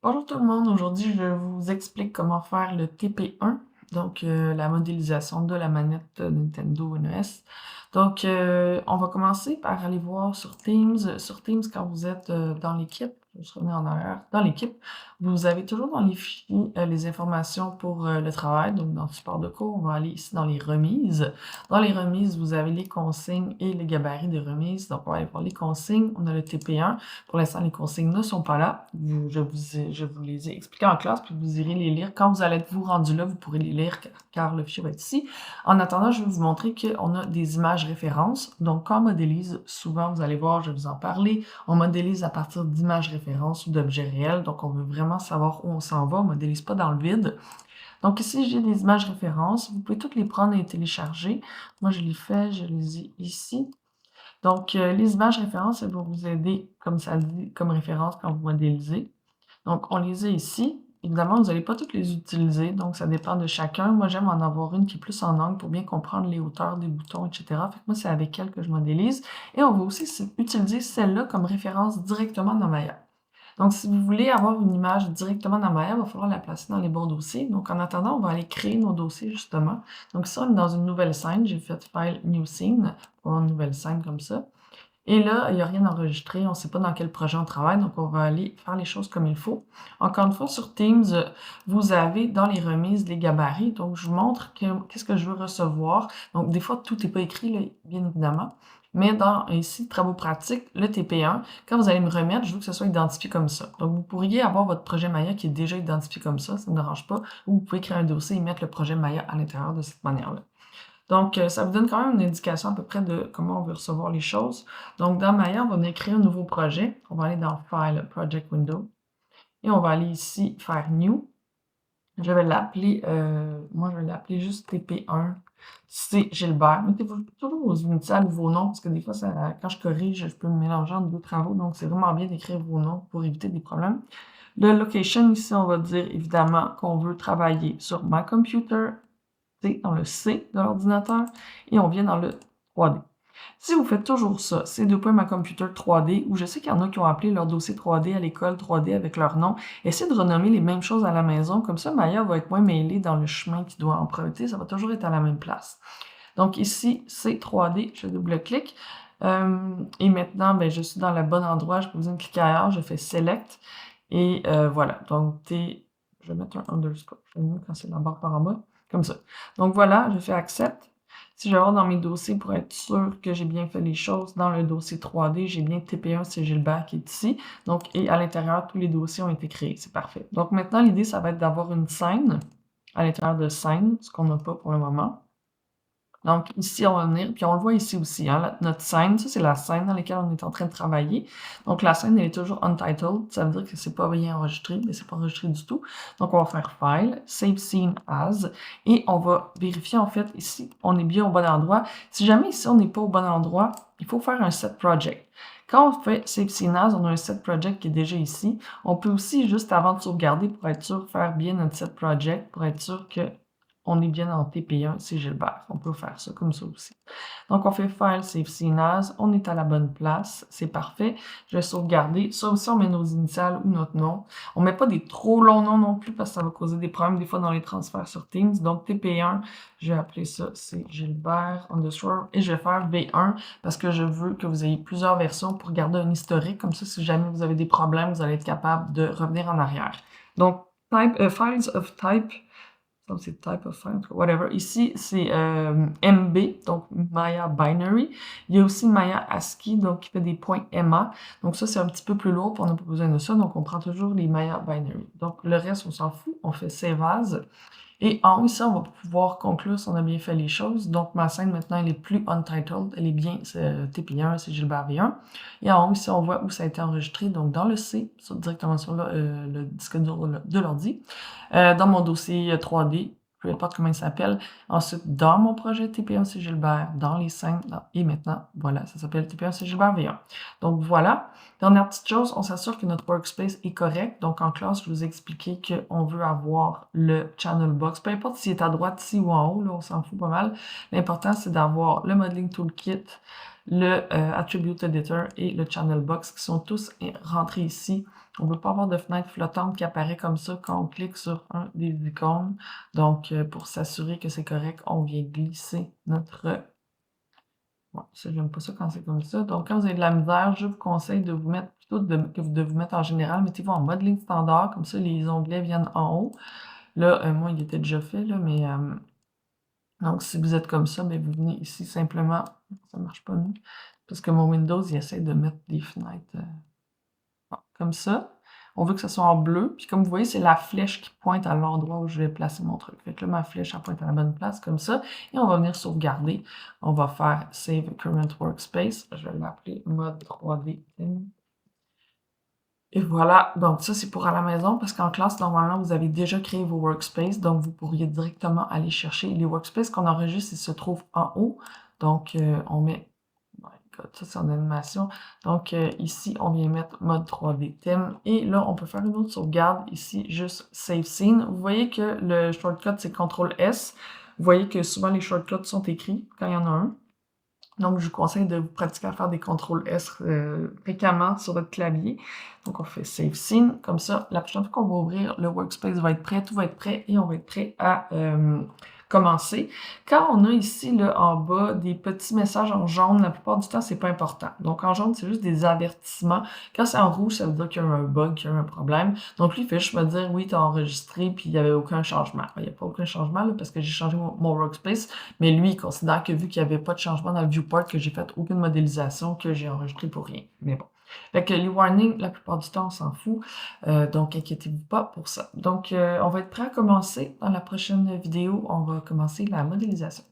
Bonjour tout le monde, aujourd'hui je vous explique comment faire le TP1, donc la modélisation de la manette Nintendo NES. Donc on va commencer par aller voir sur Teams. Sur Teams, quand vous êtes dans l'équipe, je se remets en arrière, dans l'équipe, vous avez toujours dans les fichiers les informations pour le travail. Donc dans le support de cours, on va aller ici dans les remises. Dans les remises, vous avez les consignes et les gabarits de remise. Donc on va aller voir les consignes, on a le TP1. Pour l'instant, les consignes ne sont pas là. Je vous les ai expliquées en classe, puis vous irez les lire. Quand vous allez être vous rendu là, vous pourrez les lire car le fichier va être ici. En attendant, je vais vous montrer qu'on a des images références. Donc, quand on modélise, souvent, vous allez voir, je vais vous en parler, on modélise à partir d'images références ou d'objets réels. Donc, on veut vraiment savoir où on s'en va. On ne modélise pas dans le vide. Donc, ici, j'ai des images références. Vous pouvez toutes les prendre et les télécharger. Moi, je les fais, je les ai ici. Donc, les images références, elles vont vous aider, comme ça dit, comme référence quand vous modélisez. Donc, on les a ici. Évidemment, vous n'allez pas toutes les utiliser, donc ça dépend de chacun. Moi, j'aime en avoir une qui est plus en angle pour bien comprendre les hauteurs des boutons, etc. Fait que moi, c'est avec elle que je modélise. Et on va aussi utiliser celle-là comme référence directement dans Maya. Donc, si vous voulez avoir une image directement dans Maya, il va falloir la placer dans les bons dossiers. Donc, en attendant, on va aller créer nos dossiers, justement. Donc, ça, on est dans une nouvelle scène. J'ai fait File, New Scene pour une nouvelle scène comme ça. Et là, il n'y a rien enregistré, on ne sait pas dans quel projet on travaille, donc on va aller faire les choses comme il faut. Encore une fois, sur Teams, vous avez dans les remises les gabarits. Donc, je vous montre qu'est-ce que je veux recevoir. Donc, des fois, tout n'est pas écrit, là, bien évidemment. Mais dans ici, travaux pratiques, le TP1, quand vous allez me remettre, je veux que ce soit identifié comme ça. Donc, vous pourriez avoir votre projet Maya qui est déjà identifié comme ça ne me dérange pas. Ou vous pouvez créer un dossier et mettre le projet Maya à l'intérieur de cette manière-là. Donc, ça vous donne quand même une indication à peu près de comment on veut recevoir les choses. Donc, dans Maya, on va venir créer un nouveau projet. On va aller dans File, Project Window. Et on va aller ici, faire New. Je vais l'appeler, moi, je vais l'appeler juste TP1. C'est Gilbert. Mettez toujours vos initiales ou vos noms, parce que des fois, quand je corrige, je peux me mélanger entre deux travaux. Donc, c'est vraiment bien d'écrire vos noms pour éviter des problèmes. Le location, ici, on va dire évidemment qu'on veut travailler sur My Computer, dans le C de l'ordinateur, et on vient dans le 3D. Si vous faites toujours ça, c'est deux points ma computer 3D, ou je sais qu'il y en a qui ont appelé leur dossier 3D à l'école 3D avec leur nom, essayez de renommer les mêmes choses à la maison, comme ça Maya va être moins mêlée dans le chemin qu'il doit emprunter, ça va toujours être à la même place. Donc ici, c'est 3D, je double-clique, et maintenant, ben, je suis dans le bon endroit, je peux vous cliquer ailleurs, je fais Select, et voilà, donc je vais mettre un underscore, je vais mieux quand c'est la barre par en bas, comme ça. Donc voilà, je fais Accept. Si je vais voir dans mes dossiers pour être sûr que j'ai bien fait les choses, dans le dossier 3D, j'ai bien TP1, c'est Gilbert qui est ici. Donc, et à l'intérieur, tous les dossiers ont été créés. C'est parfait. Donc maintenant, l'idée, ça va être d'avoir une scène à l'intérieur de scène, ce qu'on n'a pas pour le moment. Donc ici, on va venir, puis on le voit ici aussi, hein, notre scène, ça c'est la scène dans laquelle on est en train de travailler. Donc la scène, elle est toujours untitled, ça veut dire que c'est pas rien enregistré, mais c'est pas enregistré du tout. Donc on va faire File, Save Scene As, et on va vérifier en fait ici, on est bien au bon endroit. Si jamais ici on n'est pas au bon endroit, il faut faire un Set Project. Quand on fait Save Scene As, on a un Set Project qui est déjà ici. On peut aussi, juste avant de sauvegarder, pour être sûr, faire bien notre Set Project, pour être sûr que on est bien en TP1, c'est Gilbert. On peut faire ça comme ça aussi. Donc, on fait File, Save Scene As. On est à la bonne place. C'est parfait. Je vais sauvegarder. Ça aussi, on met nos initiales ou notre nom. On ne met pas des trop longs noms non plus parce que ça va causer des problèmes des fois dans les transferts sur Teams. Donc, TP1, je vais appeler ça, c'est Gilbert underscore. Et je vais faire V1 parce que je veux que vous ayez plusieurs versions pour garder un historique. Comme ça, si jamais vous avez des problèmes, vous allez être capable de revenir en arrière. Donc, Files of Type, donc c'est type of file, whatever. Ici, c'est MB, donc Maya Binary. Il y a aussi Maya ASCII, donc qui fait des points MA. Donc ça, c'est un petit peu plus lourd, puis on n'a pas besoin de ça. Donc on prend toujours les Maya Binary. Donc le reste, on s'en fout. On fait Save As. Et en haut, ici, on va pouvoir conclure si on a bien fait les choses. Donc, ma scène, maintenant, elle est plus untitled. Elle est bien TP1, c'est Gilbert V1. Et en haut, ici, on voit où ça a été enregistré. Donc, dans le C, directement sur le disque dur de l'ordi. Dans mon dossier 3D, peu importe comment il s'appelle. Ensuite, dans mon projet TP1, c'est Gilbert, dans les scènes. Et maintenant, voilà, ça s'appelle TP1, c'est Gilbert V1. Donc, voilà. Dernière petite chose, on s'assure que notre workspace est correct. Donc, en classe, je vous ai expliqué qu'on veut avoir le channel box. Peu importe s'il est à droite, ici ou en haut, là, on s'en fout pas mal. L'important, c'est d'avoir le Modeling Toolkit, le Attribute Editor et le Channel Box qui sont tous rentrés ici On ne veut pas avoir de fenêtre flottante qui apparaît comme ça quand on clique sur un des icônes. Donc, pour s'assurer que c'est correct, on vient glisser notre... Bon, ça, j'aime pas ça quand c'est comme ça. Donc, quand vous avez de la misère, je vous conseille de vous mettre, plutôt de vous mettre en général, mettez-vous en mode ligne standard, comme ça, les onglets viennent en haut. Là, moi, il était déjà fait, là, mais... donc, si vous êtes comme ça, bien, vous venez ici simplement... Ça marche pas, nous. Parce que mon Windows, il essaie de mettre des fenêtres... bon, comme ça. On veut que ce soit en bleu. Puis comme vous voyez, c'est la flèche qui pointe à l'endroit où je vais placer mon truc. Fait que là, ma flèche, elle pointe à la bonne place, comme ça. Et on va venir sauvegarder. On va faire Save Current Workspace. Je vais l'appeler mode 3D. Et voilà. Donc ça, c'est pour à la maison, parce qu'en classe, normalement, vous avez déjà créé vos workspaces. Donc, vous pourriez directement aller chercher les workspaces qu'on enregistre. Ils se trouvent en haut. Donc, on met... Ça, c'est en animation. Donc, ici, on vient mettre mode 3D thème. Et là, on peut faire une autre sauvegarde. Ici, juste Save Scene. Vous voyez que le shortcut, c'est CTRL-S. Vous voyez que souvent, les shortcuts sont écrits quand il y en a un. Donc, je vous conseille de vous pratiquer à faire des CTRL-S fréquemment sur votre clavier. Donc, on fait Save Scene. Comme ça, la prochaine fois qu'on va ouvrir, le workspace va être prêt, tout va être prêt et on va être prêt à commencer. Quand on a ici, là, en bas, des petits messages en jaune, la plupart du temps, c'est pas important. Donc, en jaune, c'est juste des avertissements. Quand c'est en rouge, ça veut dire qu'il y a un bug, qu'il y a un problème. Donc, lui, il fait juste me dire, oui, tu as enregistré, puis il n'y avait aucun changement. Il n'y a pas aucun changement, là, parce que j'ai changé mon workspace, mais lui, il considère que vu qu'il n'y avait pas de changement dans le viewport, que j'ai fait aucune modélisation, que j'ai enregistré pour rien. Mais bon. Fait que les warnings, la plupart du temps, on s'en fout. Donc, inquiétez-vous pas pour ça. Donc, on va être prêt à commencer. Dans la prochaine vidéo, on va commencer la modélisation.